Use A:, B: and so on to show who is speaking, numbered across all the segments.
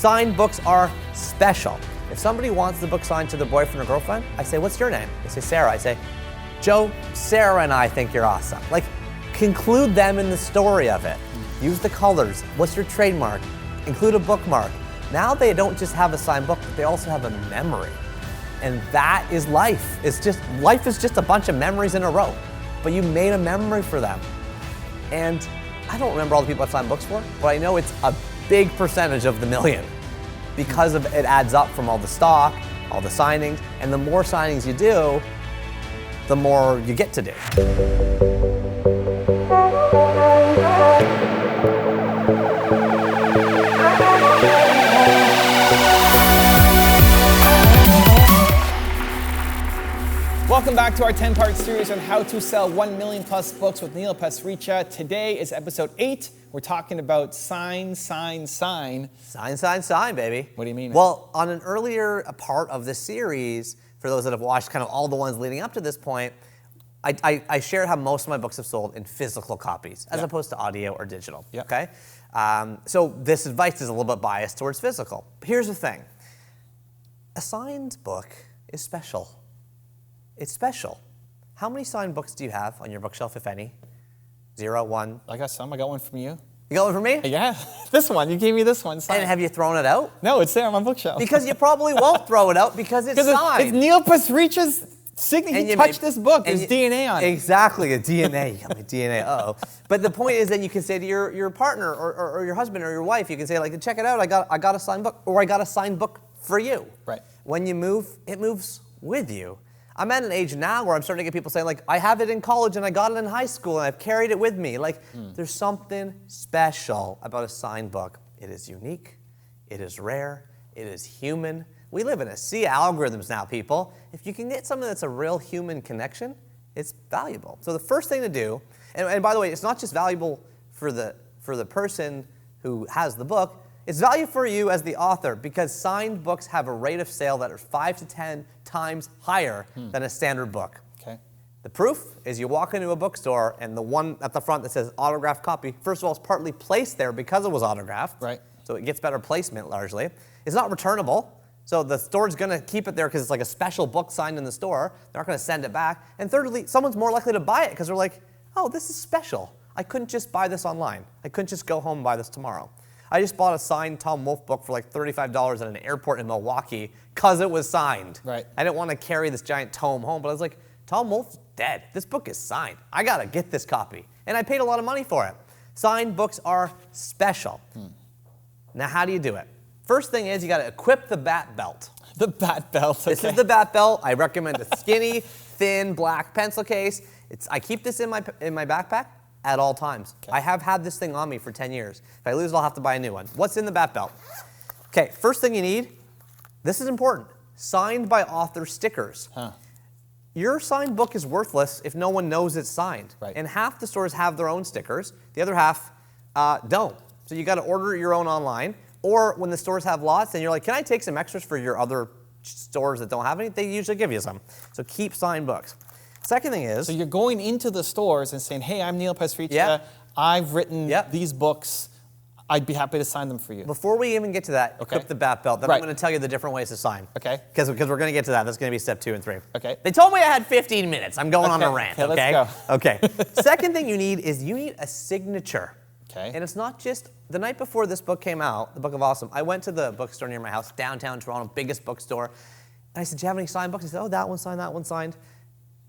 A: Signed books are special. If somebody wants the book signed to their boyfriend or girlfriend, I say, what's your name? They say, Sarah. I say, Joe, Sarah and I think you're awesome. Like, conclude them in the story of it. Use the colors. What's your trademark? Include a bookmark. Now they don't just have a signed book, but they also have a memory. And that is life. Life is just a bunch of memories in a row. But you made a memory for them. And I don't remember all the people I've signed books for, but I know it's a big percentage of the million because of it adds up from all the stock, all the signings, and the more signings you do, the more you get to do.
B: Welcome back to our 10-part series on how to sell 1 million plus books with Neil Pasricha. Today is episode 8. We're talking about sign.
A: Sign, baby.
B: What do you mean?
A: Well, on an earlier part of the series, for those that have watched kind of all the ones leading up to this point, I shared how most of my books have sold in physical copies as opposed to audio or digital, okay? So this advice is a little bit biased towards physical. Here's the thing. A signed book is special. It's special. How many signed books do you have on your bookshelf, if any? 0, 1?
B: I got some. I got one from you.
A: You got one from me?
B: Yeah, this one. You gave me this one. Signed.
A: And have you thrown it out?
B: No, it's there on my bookshelf.
A: Because you probably won't throw it out because it's signed.
B: It's Neil Pasricha's signature. He touched this book. There's DNA on it.
A: Exactly, a DNA. You got my DNA, uh-oh. But the point is then you can say to your partner or your husband or your wife, you can say, like, check it out, I got a signed book, or I got a signed book for you.
B: Right.
A: When you move, it moves with you. I'm at an age now where I'm starting to get people saying, like, I have it in college and I got it in high school and I've carried it with me. Like, there's something special about a signed book. It is unique, it is rare, it is human. We live in a sea of algorithms now, people. If you can get something that's a real human connection, it's valuable. So the first thing to do, and by the way, it's not just valuable for the person who has the book, it's value for you as the author because signed books have a rate of sale that are 5 to 10 times higher than a standard book.
B: Okay.
A: The proof is you walk into a bookstore and the one at the front that says autographed copy, first of all, it's partly placed there because it was autographed.
B: Right.
A: So it gets better placement largely. It's not returnable. So the store's going to keep it there because it's like a special book signed in the store. They're not going to send it back. And thirdly, someone's more likely to buy it because they're like, oh, this is special. I couldn't just buy this online. I couldn't just go home and buy this tomorrow. I just bought a signed Tom Wolfe book for like $35 at an airport in Milwaukee because it was signed.
B: Right.
A: I didn't want to carry this giant tome home, but I was like, Tom Wolfe's dead. This book is signed. I got to get this copy. And I paid a lot of money for it. Signed books are special. Now, how do you do it? First thing is you got to equip the bat belt.
B: The bat belt, okay.
A: This is the bat belt. I recommend a skinny, thin, black pencil case. I keep this in my backpack at all times. Okay. I have had this thing on me for 10 years. If I lose it, I'll have to buy a new one. What's in the bat belt? Okay, first thing you need, this is important, signed by author stickers. Your signed book is worthless if no one knows it's signed.
B: Right.
A: And half the stores have their own stickers. The other half don't. So you got to order your own online. Or when the stores have lots, and you're like, can I take some extras for your other stores that don't have any? They usually give you some. So keep signed books. Second thing is...
B: So you're going into the stores and saying, hey, I'm Neil Pasricha. I've written these books. I'd be happy to sign them for you.
A: Before we even get to that, equip the bat belt. Then I'm going to tell you the different ways to sign.
B: Okay.
A: Because we're going to get to that. That's going to be step 2 and 3.
B: Okay.
A: They told me I had 15 minutes. I'm going on a rant, okay?
B: Let's go.
A: Okay. Second thing you need is you need a signature.
B: Okay.
A: And it's not just... The night before this book came out, the Book of Awesome, I went to the bookstore near my house, downtown Toronto, biggest bookstore. And I said, do you have any signed books? He said, oh, that one signed, that one signed.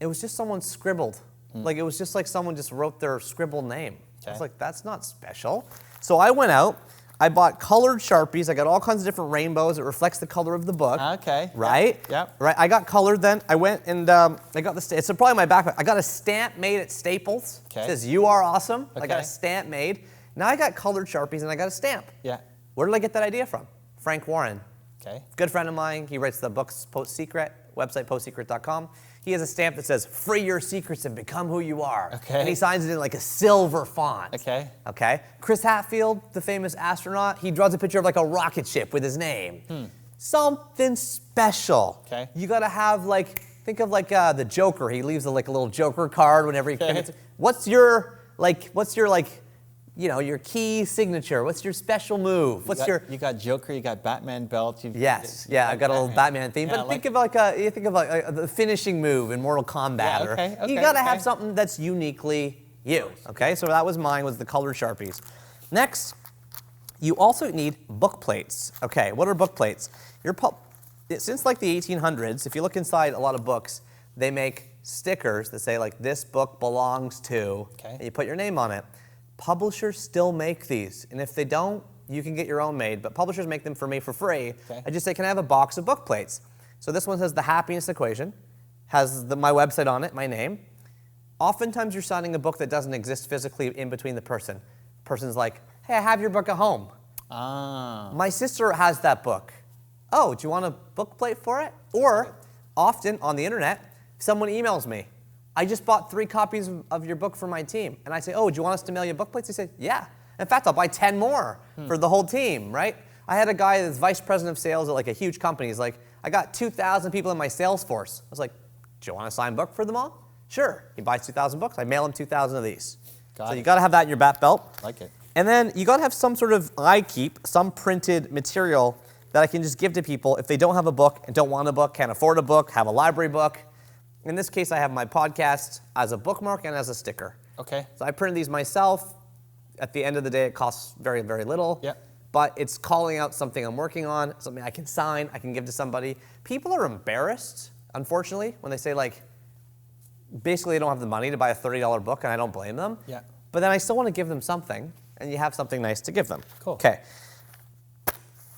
A: It was just someone scribbled. Like, it was just like someone just wrote their scribbled name. I was like, that's not special. So I went out. I bought colored Sharpies. I got all kinds of different rainbows. It reflects the color of the book.
B: Okay.
A: Right?
B: Yep.
A: Right. I got colored then. I went and I got the, it's probably my backpack. I got a stamp made at Staples.
B: Okay.
A: It says, you are awesome.
B: Okay.
A: I got a stamp made. Now I got colored Sharpies and I got a stamp.
B: Yeah.
A: Where did I get that idea from? Frank Warren.
B: Okay.
A: Good friend of mine. He writes the books Post Secret, website postsecret.com. He has a stamp that says, free your secrets and become who you are.
B: Okay.
A: And he signs it in like a silver font.
B: Okay.
A: Okay. Chris Hadfield, the famous astronaut, he draws a picture of like a rocket ship with his name. Something special.
B: Okay.
A: You gotta have like, think of like the Joker. He leaves like a little Joker card whenever he commits. What's your your key signature. What's your special move?
B: You got Joker, you got Batman belt.
A: Yes, I've got a little Batman theme. But think of the finishing move in Mortal Kombat. You got to have something that's uniquely you. Okay, so that was mine, was the colored Sharpies. Next, you also need book plates. Okay, what are book plates? Since like the 1800s, if you look inside a lot of books, they make stickers that say like, this book belongs to, and you put your name on it. Publishers still make these, and if they don't, you can get your own made, but publishers make them for me for free. I just say, can I have a box of book plates? So this one says The Happiness Equation, has my website on it, my name. Oftentimes you're signing a book that doesn't exist physically in between the person. Person's like, hey, I have your book at home. My sister has that book. Oh, do you want a book plate for it? Or often on the internet, someone emails me. I just bought 3 copies of your book for my team. And I say, oh, do you want us to mail you book plates? He said, yeah. In fact, I'll buy 10 more for the whole team, right? I had a guy that's vice president of sales at like a huge company. He's like, I got 2,000 people in my sales force. I was like, do you want to sign a book for them all? Sure. He buys 2,000 books. I mail him 2,000 of these. So you got to have that in your back belt.
B: Like it.
A: And then you got to have some sort of some printed material that I can just give to people if they don't have a book and don't want a book, can't afford a book, have a library book. In this case, I have my podcast as a bookmark and as a sticker.
B: Okay.
A: So I printed these myself. At the end of the day, it costs very, very little.
B: Yeah.
A: But it's calling out something I'm working on, something I can sign, I can give to somebody. People are embarrassed, unfortunately, when they say like, basically they don't have the money to buy a $30 book, and I don't blame them.
B: Yeah.
A: But then I still want to give them something, and you have something nice to give them.
B: Cool.
A: Okay.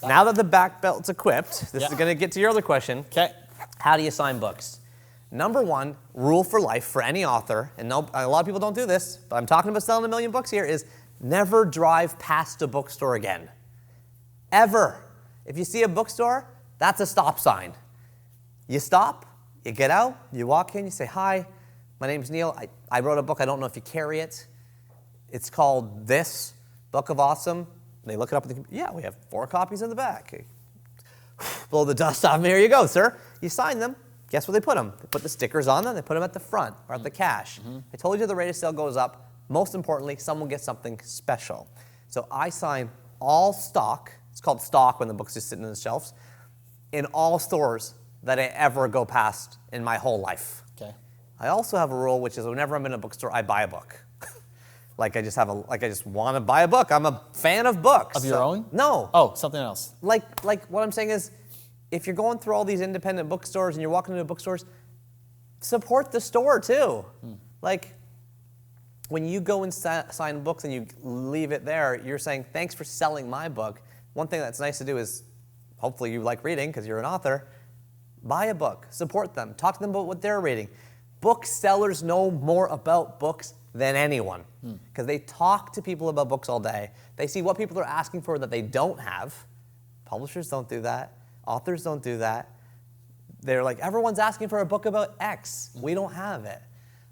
A: Now that the back belt's equipped, this is going to get to your other question.
B: Okay.
A: How do you sign books? Number one, rule for life for any author, and a lot of people don't do this, but I'm talking about selling 1 million books here, is never drive past a bookstore again. Ever. If you see a bookstore, that's a stop sign. You stop, you get out, you walk in, you say, hi, my name's Neil. I wrote a book, I don't know if you carry it. It's called This, Book of Awesome. They look it up, and yeah, we have 4 copies in the back. Blow the dust off, here you go, sir. You sign them. Guess where they put them? They put the stickers on them, they put them at the front or at the cash. I told you the rate of sale goes up. Most importantly, someone gets something special. So I sign all stock, it's called stock when the book's just sitting on the shelves, in all stores that I ever go past in my whole life.
B: Okay.
A: I also have a rule, which is whenever I'm in a bookstore, I buy a book. I just want to buy a book. I'm a fan of books.
B: Of your own?
A: No.
B: Oh, something else.
A: Like what I'm saying is, if you're going through all these independent bookstores and you're walking into bookstores, support the store too. Like, when you go and sign books and you leave it there, you're saying, thanks for selling my book. One thing that's nice to do is, hopefully you like reading because you're an author, buy a book, support them, talk to them about what they're reading. Booksellers know more about books than anyone because they talk to people about books all day. They see what people are asking for that they don't have. Publishers don't do that. Authors don't do that. They're like, everyone's asking for a book about X. We don't have it.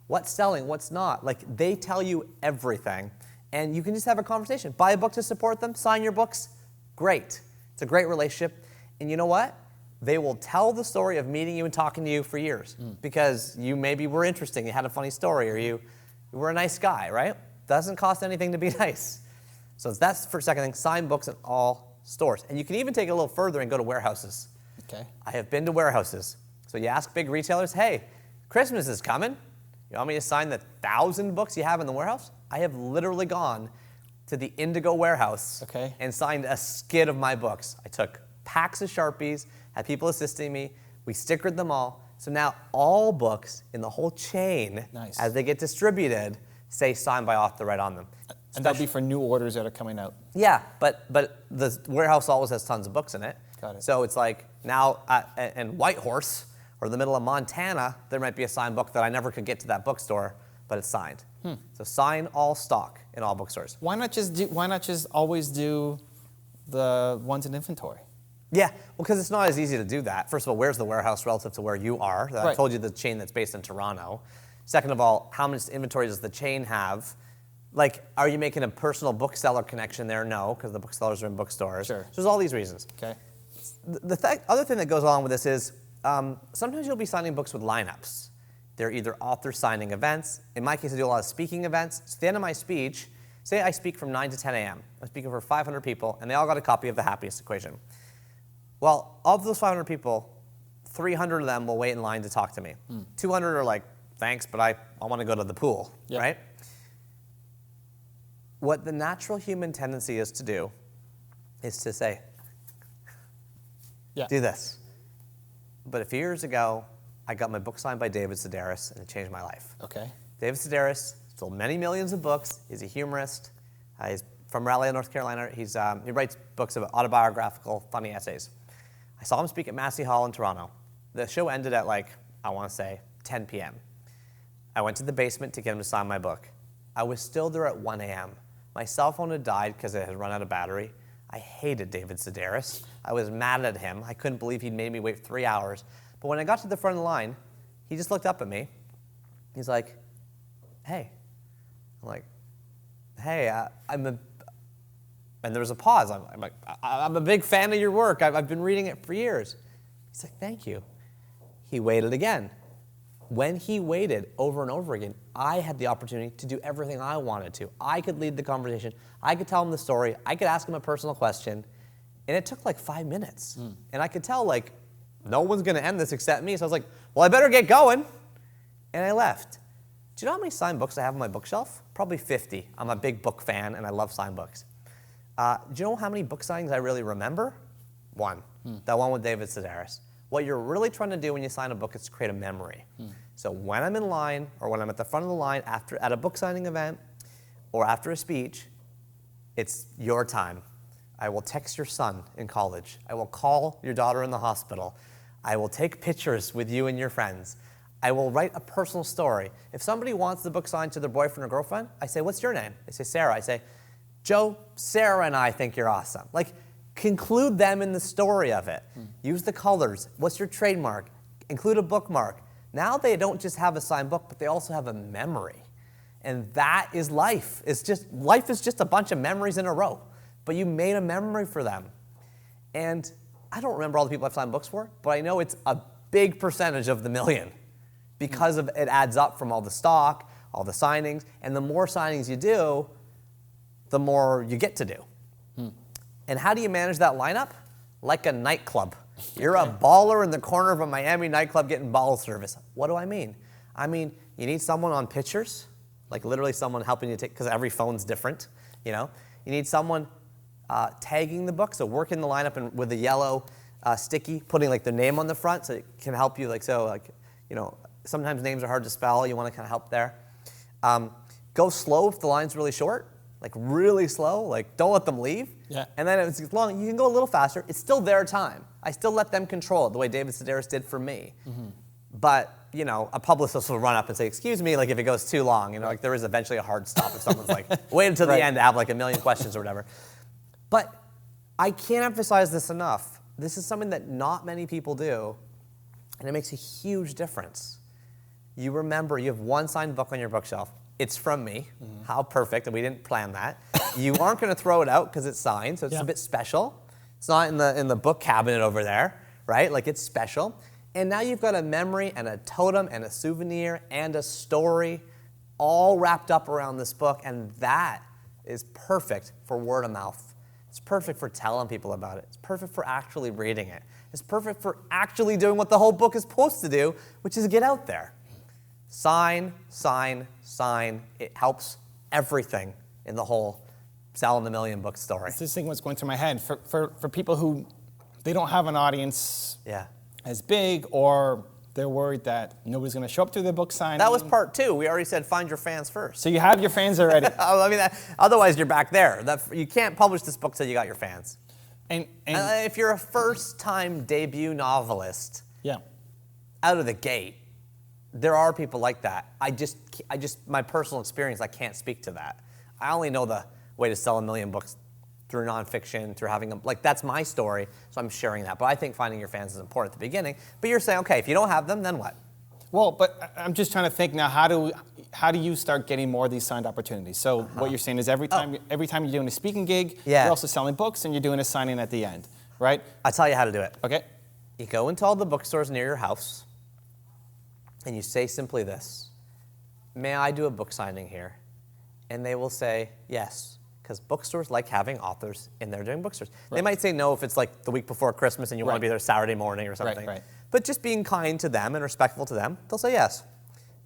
A: What's selling, what's not. Like, they tell you everything. And you can just have a conversation. Buy a book to support them, sign your books. Great. It's a great relationship. And you know what? They will tell the story of meeting you and talking to you for years because you maybe were interesting, you had a funny story, or you were a nice guy, right? Doesn't cost anything to be nice. So that's for second thing, sign books in all stores. And you can even take it a little further and go to warehouses.
B: Okay.
A: I have been to warehouses. So you ask big retailers, hey, Christmas is coming. You want me to sign the 1,000 books you have in the warehouse? I have literally gone to the Indigo warehouse and signed a skid of my books. I took packs of Sharpies, had people assisting me. We stickered them all. So now all books in the whole chain, as they get distributed, say signed by author right on them.
B: And that'll be for new orders that are coming out.
A: Yeah, but the warehouse always has tons of books in it.
B: Got it.
A: So it's like now in Whitehorse or the middle of Montana, there might be a signed book that I never could get to that bookstore, but it's signed. So sign all stock in all bookstores.
B: Why not just always do the ones in inventory?
A: Yeah, well, because it's not as easy to do that. First of all, where's the warehouse relative to where you are? I told you the chain that's based in Toronto. Second of all, how much inventory does the chain have? Like, are you making a personal bookseller connection there? No, because the booksellers are in bookstores.
B: Sure.
A: So there's all these reasons.
B: Okay.
A: The other thing that goes along with this is sometimes you'll be signing books with lineups. They're either author signing events. In my case, I do a lot of speaking events. So at the end of my speech, Say I speak from 9 to 10 a.m. I'm speaking for 500 people, and they all got a copy of The Happiness Equation. Well, of those 500 people, 300 of them will wait in line to talk to me. 200 are like, thanks, but I want to go to the pool, right? What the natural human tendency is to do is to say, do this. But a few years ago, I got my book signed by David Sedaris, and it changed my life.
B: Okay.
A: David Sedaris sold many millions of books. He's a humorist. He's from Raleigh, North Carolina. He writes books about autobiographical, funny essays. I saw him speak at Massey Hall in Toronto. The show ended at I want to say 10 p.m. I went to the basement to get him to sign my book. I was still there at 1 a.m. My cell phone had died because it had run out of battery. I hated David Sedaris. I was mad at him. I couldn't believe he'd made me wait 3 hours. But when I got to the front of the line, he just looked up at me. He's like, hey. I'm like, hey, and there was a pause. I'm like, I'm a big fan of your work. I've been reading it for years. He's like, thank you. He waited again. When he waited over and over again, I had the opportunity to do everything I wanted to. I could lead the conversation. I could tell him the story. I could ask him a personal question. And it took 5 minutes. And I could tell, no one's going to end this except me. So I was like, well, I better get going. And I left. Do you know how many signed books I have on my bookshelf? Probably 50. I'm a big book fan, and I love signed books. Do you know how many book signings I really remember? One. That one with David Sedaris. What you're really trying to do when you sign a book is create a memory. So when I'm in line, or when I'm at the front of the line at a book signing event, or after a speech, it's your time. I will text your son in college. I will call your daughter in the hospital. I will take pictures with you and your friends. I will write a personal story. If somebody wants the book signed to their boyfriend or girlfriend, I say, what's your name? They say, Sarah. I say, Joe, Sarah and I think you're awesome. Conclude them in the story of it. Use the colors. What's your trademark? Include a bookmark. Now they don't just have a signed book, but they also have a memory. And that is life. Life is just a bunch of memories in a row. But you made a memory for them. And I don't remember all the people I've signed books for, but I know it's a big percentage of the million because of it adds up from all the stock, all the signings, and the more signings you do, the more you get to do. And how do you manage that lineup? Like a nightclub. You're a baller in the corner of a Miami nightclub getting bottle service. What do I mean? I mean, you need someone on pictures, literally someone helping you take, because every phone's different, You need someone tagging the book, so working the lineup with a yellow sticky, putting their name on the front so it can help you, sometimes names are hard to spell, you want to kind of help there. Go slow if the line's really short. Really slow, don't let them leave.
B: Yeah.
A: And then if it's long, you can go a little faster. It's still their time. I still let them control it the way David Sedaris did for me. But, a publicist will run up and say, excuse me, if it goes too long, there is eventually a hard stop if someone's wait until the end to have a million questions or whatever. But I can't emphasize this enough. This is something that not many people do, and it makes a huge difference. You remember, you have one signed book on your bookshelf. It's from me. How perfect, and we didn't plan that. You aren't going to throw it out because it's signed, so it's a bit special. It's not in the book cabinet over there, right? It's special. And now you've got a memory and a totem and a souvenir and a story all wrapped up around this book, and that is perfect for word of mouth. It's perfect for telling people about it. It's perfect for actually reading it. It's perfect for actually doing what the whole book is supposed to do, which is get out there. Sign, sign, sign. It helps everything in the whole selling the million book story.
B: This thing was going through my head. For people who, they don't have an audience as big, or they're worried that nobody's going to show up to their book signing.
A: That was part 2. We already said find your fans first.
B: So you have your fans already.
A: Otherwise you're back there. You can't publish this book till you got your fans.
B: And
A: if you're a first-time debut novelist, out of the gate, there are people like that. My personal experience, I can't speak to that. I only know the way to sell 1 million books through nonfiction, through having them, that's my story, so I'm sharing that. But I think finding your fans is important at the beginning. But you're saying, okay, if you don't have them, then what?
B: Well, but I'm just trying to think now, how do you start getting more of these signed opportunities? So what you're saying is every time you're doing a speaking gig, you're also selling books and you're doing a signing at the end, right?
A: I'll tell you how to do it.
B: Okay.
A: You go into all the bookstores near your house, and you say simply this: may I do a book signing here? And they will say yes, because bookstores like having authors in there doing bookstores.
B: Right.
A: They might say no if it's like the week before Christmas and you want to be there Saturday morning or something.
B: Right.
A: But just being kind to them and respectful to them, they'll say yes.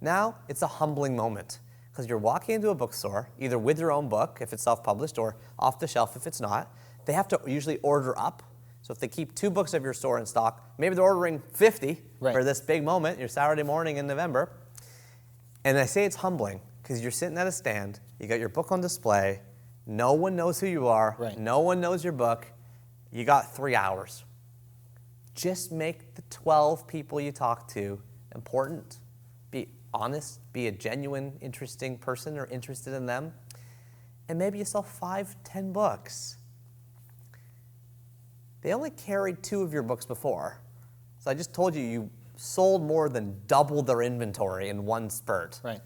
A: Now, it's a humbling moment, because you're walking into a bookstore, either with your own book, if it's self-published, or off the shelf if it's not. They have to usually order up. So if they keep 2 books of your store in stock, maybe they're ordering 50 for this big moment, your Saturday morning in November. And I say it's humbling, because you're sitting at a stand, you got your book on display, no one knows who you are, no one knows your book, you got 3 hours. Just make the 12 people you talk to important. Be honest, be a genuine, interesting person or interested in them, and maybe you sell 5, 10 books. They only carried 2 of your books before. So I just told you sold more than double their inventory in one spurt.
B: Right.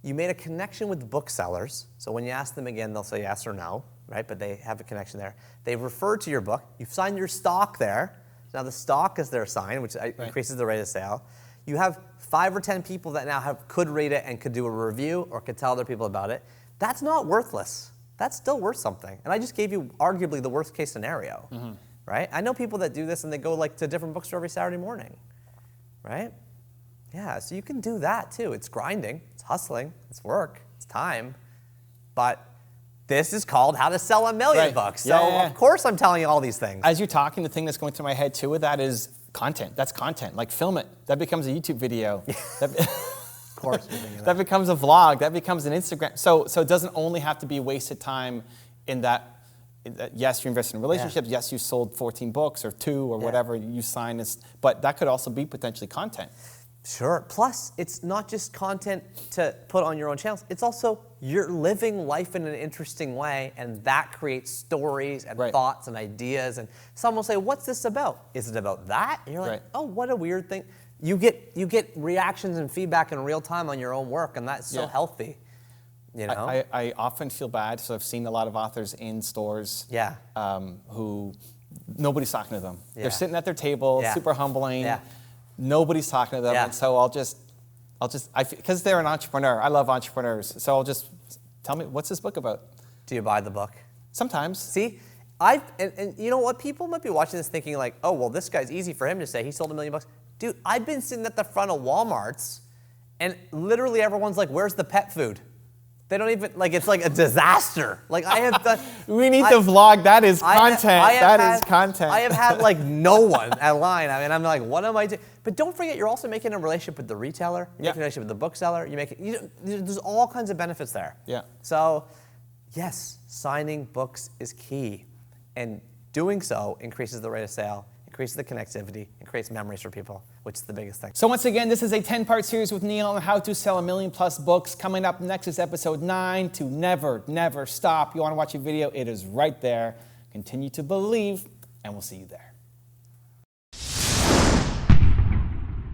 A: You made a connection with booksellers, so when you ask them again, they'll say yes or no, right? But they have a connection there. They've referred to your book. You've signed your stock there. Now the stock is their sign, which increases the rate of sale. You have 5 or 10 people that now could read it and could do a review or could tell other people about it. That's not worthless. That's still worth something. And I just gave you arguably the worst case scenario, right? I know people that do this and they go like to a different bookstore every Saturday morning, right? Yeah, so you can do that too. It's grinding, it's hustling, it's work, it's time. But this is called How to Sell a Million Books. So of course I'm telling you all these things.
B: As you're talking, the thing that's going through my head too with that is content. That's content. Like film it. That becomes a YouTube video.
A: Of course you're thinking
B: that becomes a vlog. That becomes an Instagram. So it doesn't only have to be wasted time in that. Yes, you invested in relationships. Yes, you sold 14 books or 2 or whatever you signed. But that could also be potentially content.
A: Sure. Plus, it's not just content to put on your own channels. It's also you're living life in an interesting way, and that creates stories and thoughts and ideas. And someone will say, "What's this about? Is it about that?" And you're like, "Oh, what a weird thing." You get reactions and feedback in real time on your own work, and that's so healthy. You know?
B: I often feel bad. So I've seen a lot of authors in stores who nobody's talking to them. They're sitting at their table, super humbling. Nobody's talking to them, and so I'll just, because they're an entrepreneur. I love entrepreneurs, so I'll just tell me, what's this book about?
A: Do you buy the book?
B: Sometimes.
A: See, and you know what? People might be watching this thinking like, oh, well, this guy's easy for him to say. He sold $1 million. Dude, I've been sitting at the front of Walmarts, and literally everyone's like, where's the pet food? They don't even, like, it's like a disaster. Like, I have done.
B: We need to vlog. That is content. That is content.
A: I have had, like, no one at line. I mean, I'm like, what am I doing? But don't forget, you're also making a relationship with the retailer. You're making a relationship with the bookseller. There's all kinds of benefits there.
B: Yeah.
A: So, yes, signing books is key. And doing so increases the rate of sale, increases the connectivity, and creates memories for people, which is the biggest thing.
B: So once again, this is a 10-part series with Neil on how to sell 1 million+ books. Coming up next is episode 9, to never, never stop. You want to watch a video? It is right there. Continue to believe, and we'll see you there.